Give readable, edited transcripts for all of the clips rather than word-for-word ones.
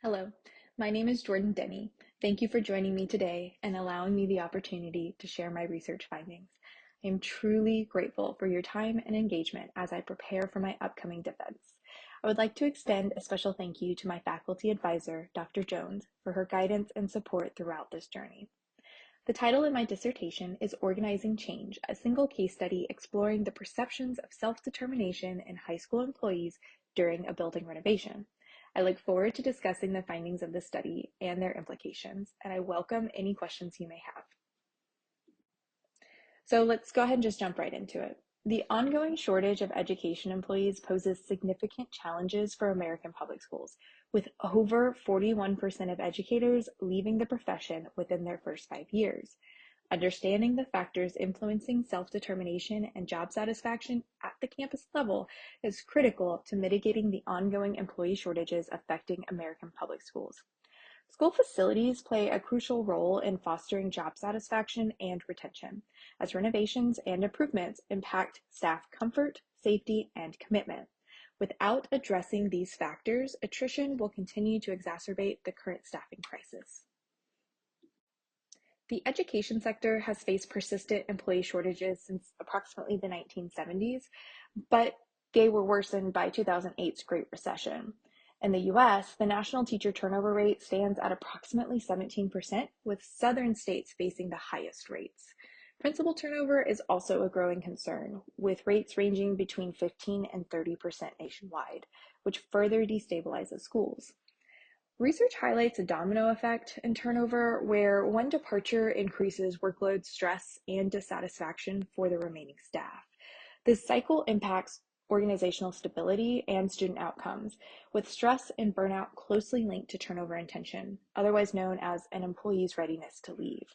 Hello, my name is Jordyn Denny. Thank you for joining me today and allowing me the opportunity to share my research findings. I am truly grateful for your time and engagement as I prepare for my upcoming defense. I would like to extend a special thank you to my faculty advisor, Dr. Jones, for her guidance and support throughout this journey. The title of my dissertation is Organizing Change, a single case study exploring the perceptions of self-determination in high school employees during a building renovation. I look forward to discussing the findings of the study and their implications, and I welcome any questions you may have. So let's go ahead and just jump right into it. The ongoing shortage of education employees poses significant challenges for American public schools, with over 41% of educators leaving the profession within their first 5 years. Understanding the factors influencing self-determination and job satisfaction at the campus level is critical to mitigating the ongoing employee shortages affecting American public schools. School facilities play a crucial role in fostering job satisfaction and retention, as renovations and improvements impact staff comfort, safety, and commitment. Without addressing these factors, attrition will continue to exacerbate the current staffing crisis. The education sector has faced persistent employee shortages since approximately the 1970s, but they were worsened by 2008's Great Recession. In the US, the national teacher turnover rate stands at approximately 17%, with southern states facing the highest rates. Principal turnover is also a growing concern, with rates ranging between 15 and 30% nationwide, which further destabilizes schools. Research highlights a domino effect in turnover where one departure increases workload, stress, and dissatisfaction for the remaining staff. This cycle impacts organizational stability and student outcomes, with stress and burnout closely linked to turnover and tension, otherwise known as an employee's readiness to leave.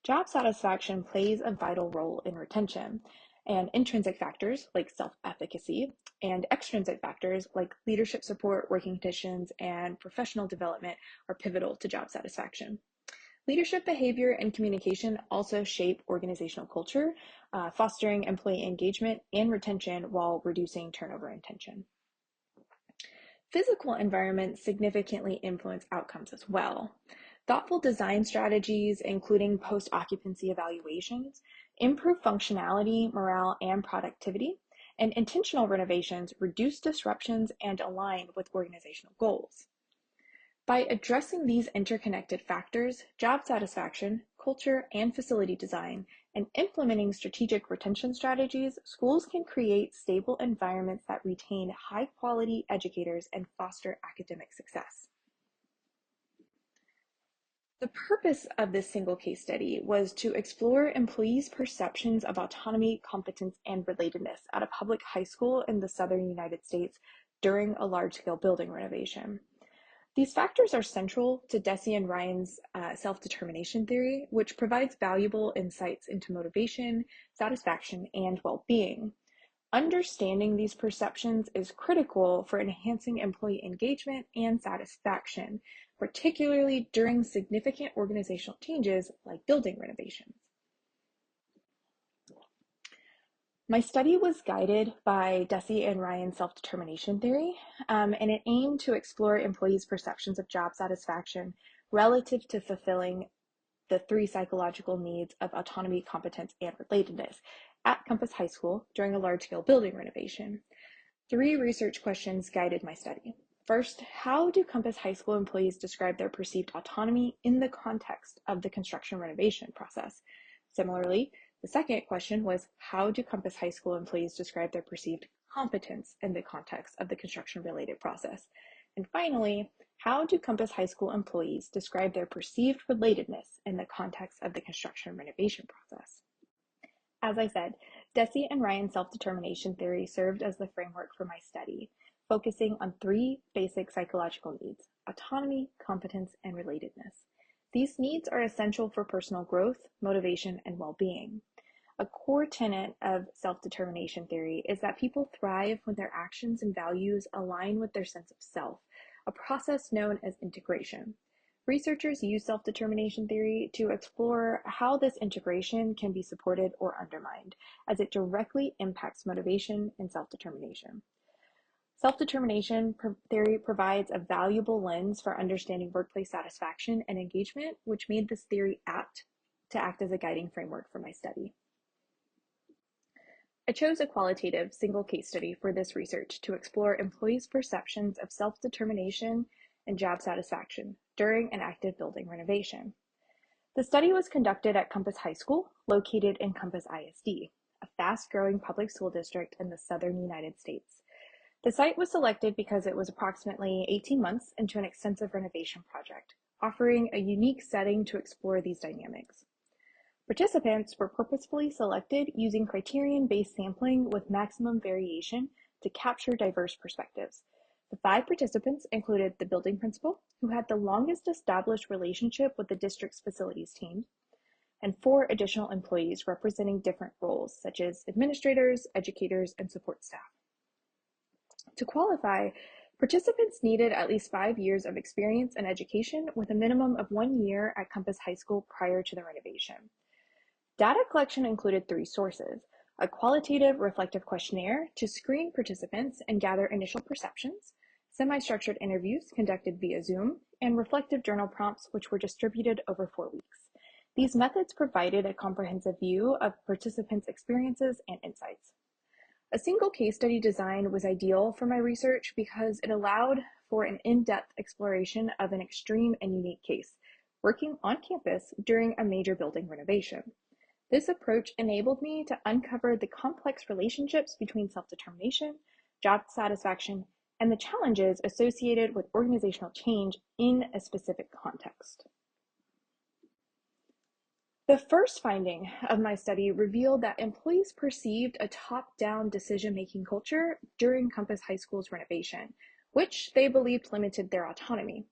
Job satisfaction plays a vital role in retention, and intrinsic factors like self-efficacy and extrinsic factors like leadership support, working conditions, and professional development are pivotal to job satisfaction. Leadership behavior and communication also shape organizational culture, fostering employee engagement and retention while reducing turnover and tension. Physical environments significantly influence outcomes as well. Thoughtful design strategies, including post-occupancy evaluations, improve functionality, morale, and productivity, and intentional renovations reduce disruptions and align with organizational goals. By addressing these interconnected factors, job satisfaction, culture, and facility design, and implementing strategic retention strategies, schools can create stable environments that retain high-quality educators and foster academic success. The purpose of this single case study was to explore employees' perceptions of autonomy, competence, and relatedness at a public high school in the southern United States during a large-scale building renovation. These factors are central to Denny and Ryan's self-determination theory, which provides valuable insights into motivation, satisfaction, and well-being. Understanding these perceptions is critical for enhancing employee engagement and satisfaction, particularly during significant organizational changes like building renovations. My study was guided by Denny and Ryan's self-determination theory, and it aimed to explore employees' perceptions of job satisfaction relative to fulfilling the 3 psychological needs of autonomy, competence, and relatedness at Compass High School during a large-scale building renovation. 3 research questions guided my study. First, how do Compass High School employees describe their perceived autonomy in the context of the construction renovation process? Similarly, the second question was, how do Compass High School employees describe their perceived competence in the context of the construction-related process? And finally, how do Compass High School employees describe their perceived relatedness in the context of the construction renovation process? As I said, Denny and Ryan's self-determination theory served as the framework for my study, focusing on 3 basic psychological needs: autonomy, competence, and relatedness. These needs are essential for personal growth, motivation, and well-being. A core tenet of self-determination theory is that people thrive when their actions and values align with their sense of self, a process known as integration. Researchers use self-determination theory to explore how this integration can be supported or undermined, as it directly impacts motivation and self-determination. Self-determination theory provides a valuable lens for understanding workplace satisfaction and engagement, which made this theory apt to act as a guiding framework for my study. I chose a qualitative single case study for this research to explore employees' perceptions of self-determination and job satisfaction during an active building renovation. The study was conducted at Compass High School, located in Compass ISD, a fast-growing public school district in the southern United States. The site was selected because it was approximately 18 months into an extensive renovation project, offering a unique setting to explore these dynamics. Participants were purposefully selected using criterion-based sampling with maximum variation to capture diverse perspectives. The 5 participants included the building principal, who had the longest established relationship with the district's facilities team, and 4 additional employees representing different roles, such as administrators, educators, and support staff. To qualify, participants needed at least 5 years of experience in education with a minimum of 1 year at Compass High School prior to the renovation. Data collection included 3 sources: a qualitative reflective questionnaire to screen participants and gather initial perceptions, semi-structured interviews conducted via Zoom, and reflective journal prompts which were distributed over 4 weeks. These methods provided a comprehensive view of participants' experiences and insights. A single case study design was ideal for my research because it allowed for an in-depth exploration of an extreme and unique case, working on campus during a major building renovation. This approach enabled me to uncover the complex relationships between self-determination, job satisfaction, and the challenges associated with organizational change in a specific context. The first finding of my study revealed that employees perceived a top-down decision-making culture during Compass High School's renovation, which they believed limited their autonomy.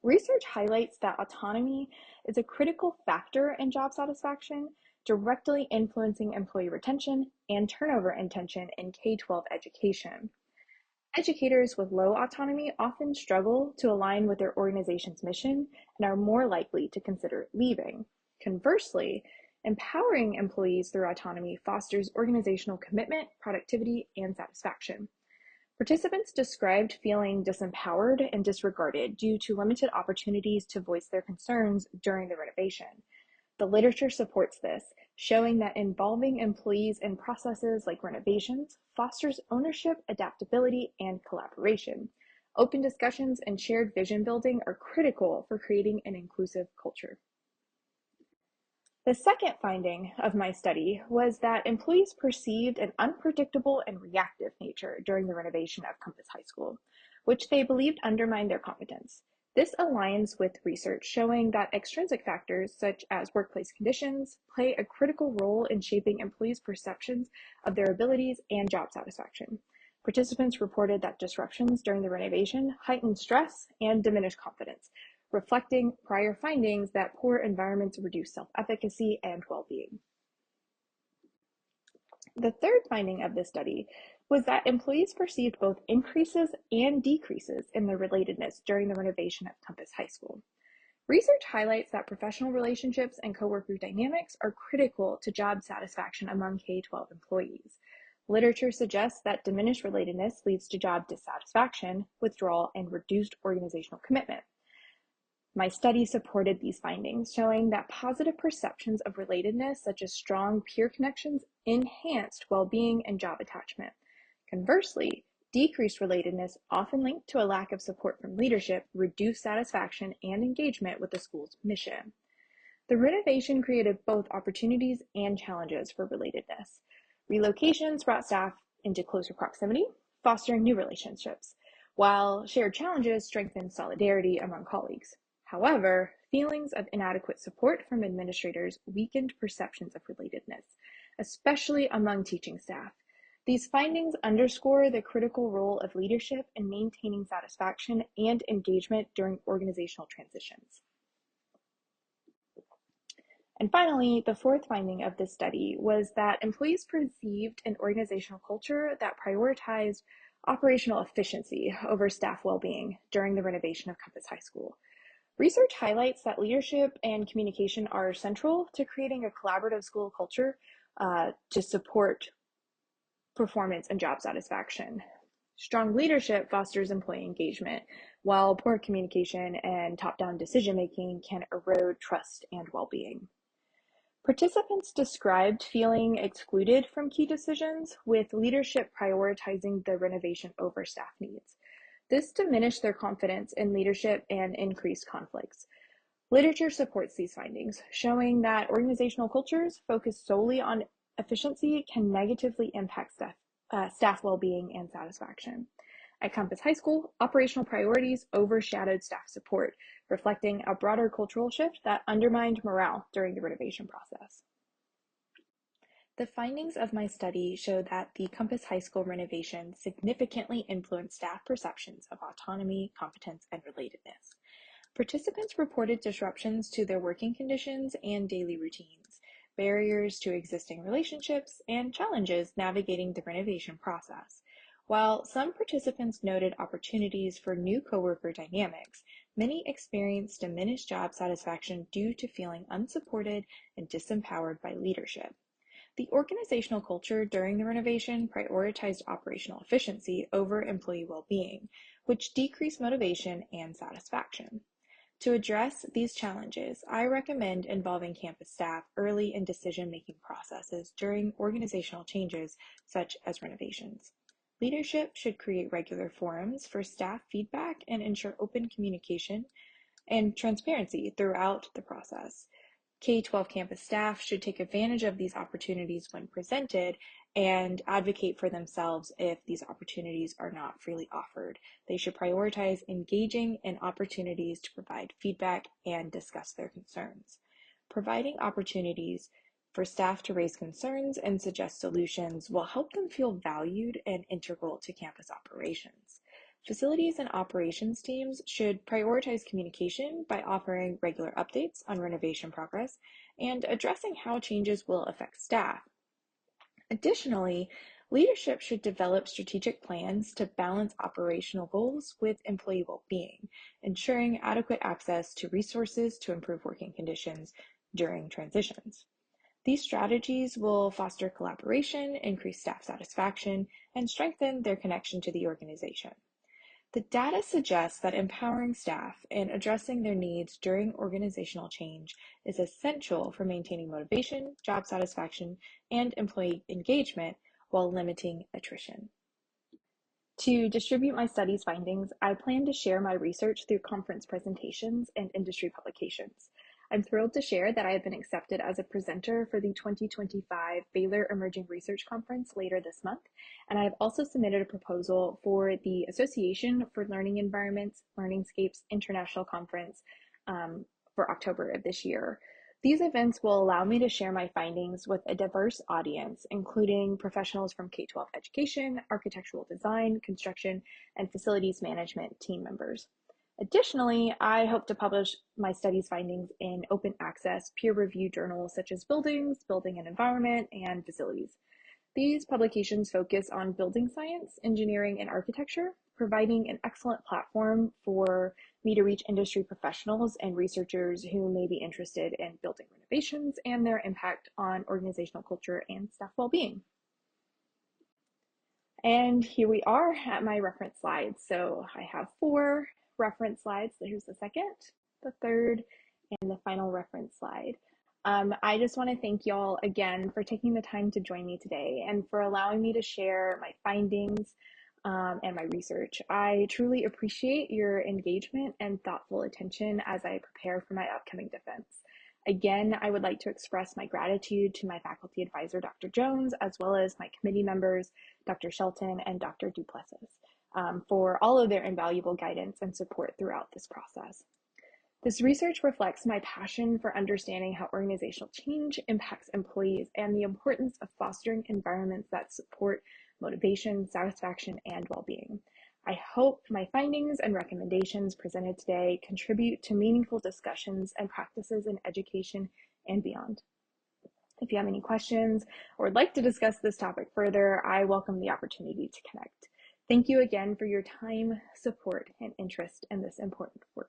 Research highlights that autonomy is a critical factor in job satisfaction, directly influencing employee retention and turnover intention in K-12 education. Educators with low autonomy often struggle to align with their organization's mission and are more likely to consider leaving. Conversely, empowering employees through autonomy fosters organizational commitment, productivity, and satisfaction. Participants described feeling disempowered and disregarded due to limited opportunities to voice their concerns during the renovation. The literature supports this, showing that involving employees in processes like renovations fosters ownership, adaptability, and collaboration. Open discussions and shared vision building are critical for creating an inclusive culture. The second finding of my study was that employees perceived an unpredictable and reactive nature during the renovation of Compass High School, which they believed undermined their competence. This aligns with research showing that extrinsic factors such as workplace conditions play a critical role in shaping employees' perceptions of their abilities and job satisfaction. Participants reported that disruptions during the renovation heightened stress and diminished confidence, reflecting prior findings that poor environments reduce self-efficacy and well-being. The third finding of this study was that employees perceived both increases and decreases in their relatedness during the renovation of Compass High School. Research highlights that professional relationships and coworker dynamics are critical to job satisfaction among K-12 employees. Literature suggests that diminished relatedness leads to job dissatisfaction, withdrawal, and reduced organizational commitment. My study supported these findings, showing that positive perceptions of relatedness, such as strong peer connections, enhanced well-being and job attachment. Conversely, decreased relatedness, often linked to a lack of support from leadership, reduced satisfaction and engagement with the school's mission. The renovation created both opportunities and challenges for relatedness. Relocations brought staff into closer proximity, fostering new relationships, while shared challenges strengthened solidarity among colleagues. However, feelings of inadequate support from administrators weakened perceptions of relatedness, especially among teaching staff. These findings underscore the critical role of leadership in maintaining satisfaction and engagement during organizational transitions. And finally, the fourth finding of this study was that employees perceived an organizational culture that prioritized operational efficiency over staff well-being during the renovation of Compass High School. Research highlights that leadership and communication are central to creating a collaborative school culture to support performance and job satisfaction. Strong leadership fosters employee engagement, while poor communication and top-down decision-making can erode trust and well-being. Participants described feeling excluded from key decisions, with leadership prioritizing the renovation over staff needs. This diminished their confidence in leadership and increased conflicts. Literature supports these findings, showing that organizational cultures focused solely on efficiency can negatively impact staff well-being and satisfaction. At Compass High School, operational priorities overshadowed staff support, reflecting a broader cultural shift that undermined morale during the renovation process. The findings of my study show that the Compass High School renovation significantly influenced staff perceptions of autonomy, competence, and relatedness. Participants reported disruptions to their working conditions and daily routines, barriers to existing relationships, and challenges navigating the renovation process. While some participants noted opportunities for new coworker dynamics, many experienced diminished job satisfaction due to feeling unsupported and disempowered by leadership. The organizational culture during the renovation prioritized operational efficiency over employee well-being, which decreased motivation and satisfaction. To address these challenges, I recommend involving campus staff early in decision-making processes during organizational changes such as renovations. Leadership should create regular forums for staff feedback and ensure open communication and transparency throughout the process. K-12 campus staff should take advantage of these opportunities when presented and advocate for themselves if these opportunities are not freely offered. They should prioritize engaging in opportunities to provide feedback and discuss their concerns. Providing opportunities for staff to raise concerns and suggest solutions will help them feel valued and integral to campus operations. Facilities and operations teams should prioritize communication by offering regular updates on renovation progress and addressing how changes will affect staff. Additionally, leadership should develop strategic plans to balance operational goals with employee well-being, ensuring adequate access to resources to improve working conditions during transitions. These strategies will foster collaboration, increase staff satisfaction, and strengthen their connection to the organization. The data suggests that empowering staff and addressing their needs during organizational change is essential for maintaining motivation, job satisfaction, and employee engagement while limiting attrition. To distribute my study's findings, I plan to share my research through conference presentations and industry publications. I'm thrilled to share that I have been accepted as a presenter for the 2025 Baylor Emerging Research Conference later this month, and I have also submitted a proposal for the Association for Learning Environments Learningscapes International Conference for October of this year. These events will allow me to share my findings with a diverse audience, including professionals from K-12 education, architectural design, construction, and facilities management team members. Additionally, I hope to publish my study's findings in open access, peer-reviewed journals such as Buildings, Building and Environment, and Facilities. These publications focus on building science, engineering, and architecture, providing an excellent platform for me to reach industry professionals and researchers who may be interested in building renovations and their impact on organizational culture and staff well-being. And here we are at my reference slides. So I have 4 reference slides. So here's the second, the third, and the final reference slide. I just want to thank y'all again for taking the time to join me today and for allowing me to share my findings and my research. I truly appreciate your engagement and thoughtful attention as I prepare for my upcoming defense. Again, I would like to express my gratitude to my faculty advisor, Dr. Jones, as well as my committee members, Dr. Shelton and Dr. Duplessis, for all of their invaluable guidance and support throughout this process. This research reflects my passion for understanding how organizational change impacts employees and the importance of fostering environments that support motivation, satisfaction, and well-being. I hope my findings and recommendations presented today contribute to meaningful discussions and practices in education and beyond. If you have any questions or would like to discuss this topic further, I welcome the opportunity to connect. Thank you again for your time, support, and interest in this important work.